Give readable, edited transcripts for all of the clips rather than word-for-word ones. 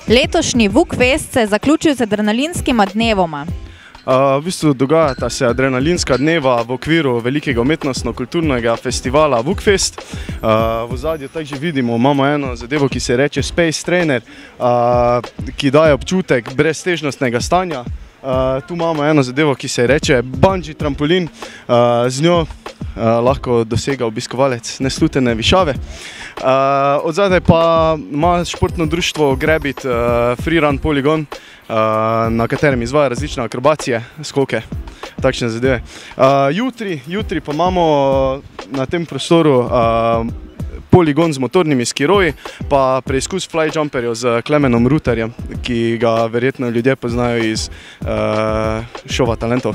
Letošnji Vukfest se je zaključil z adrenalinskima dnevoma. V bistvu dogajata se adrenalinska dneva v okviru velikega umetnostno-kulturnega festivala Vukfest. V ozadju tako že vidimo, imamo eno zadevo, ki se reče Space Trainer, ki daje občutek breztežnostnega stanja. Tu imamo eno zadevo, ki se reče bungee trampolin, z njo lahko dosega obiskovalec neslutene višave. Od zadaj pa ima športno društvo Grabit Freerun Poligon, na katerem izvaja različne akrobacije, skoke, takšne zadeve. Jutri pa imamo na tem prostoru poligon z motornimi skiroji, pa preizkus flyjumperjev z Klemenom Ruterjem, ki ga verjetno ljudje poznajo iz šova talentov.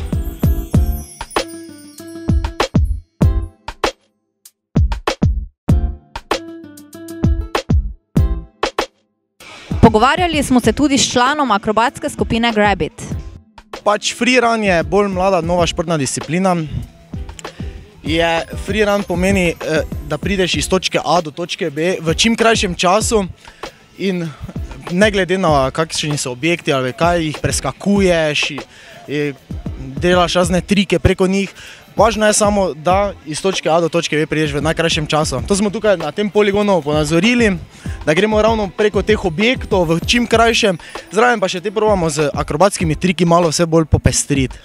Pogovarjali smo se tudi s članom akrobatske skupine Grabit. Freerun je bolj mlada nova športna disciplina. Freerun pomeni, da prideš iz točke A do točke B v čim krajšem času in ne glede na kakšni so objekti ali kaj, jih preskakuješ, delaš razne trike preko njih. Važno je samo, da iz točke A do točke B prideš v najkrajšem času. To smo tukaj na tem poligonu ponazorili, da gremo ravno preko teh objektov v čim krajšem, zraven pa še te probamo z akrobatskimi triki malo vse bolj popestriti.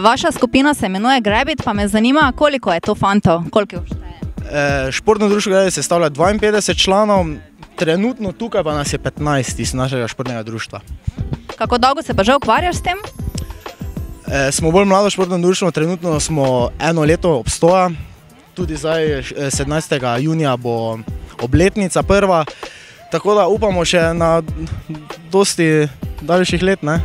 Vaša skupina se imenuje Grabit, pa me zanima, koliko je to fantov, koliko jih šteje? Športno društvo Grabit sestavlja 52 članov, trenutno tukaj pa nas je 15 iz našega športnega društva. Kako dolgo se pa že ukvarjaš s tem? Smo bolj mlado športno društvo, trenutno smo 1 leto obstoja, tudi zdaj 17. junija bo obletnica prva, tako da upamo še na dosti daljših let, ne?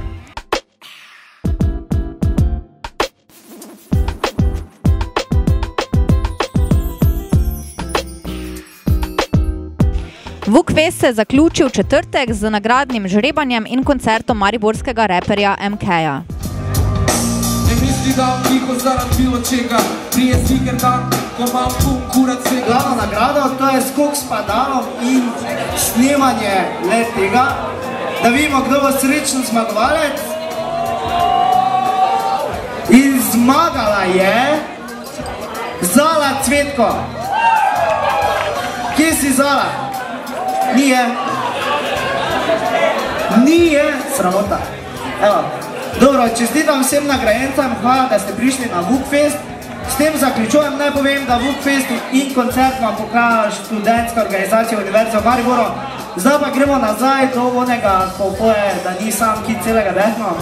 Vukfest se je zaključil v četrtek z nagradnim žrebanjem in koncertom mariborskega reperja MK-ja. Glavno nagrado, to je skok s padalom in snemanje le-tega, da vidimo, kdo bo srečen zmagovalec. In zmagala je Zala Cvetko. Kje si, Zala? Ni je, sramota. Evo, dobro, čestitam vsem nagrajencem, hvala, da ste prišli na Vukfest. S tem zaključujem, naj povem, da Vukfest in koncert vam pokaže študentska organizacija Univerze v Mariboru. Zdaj pa gremo nazaj do onega, ko poje, da ni sam kit celega dehno.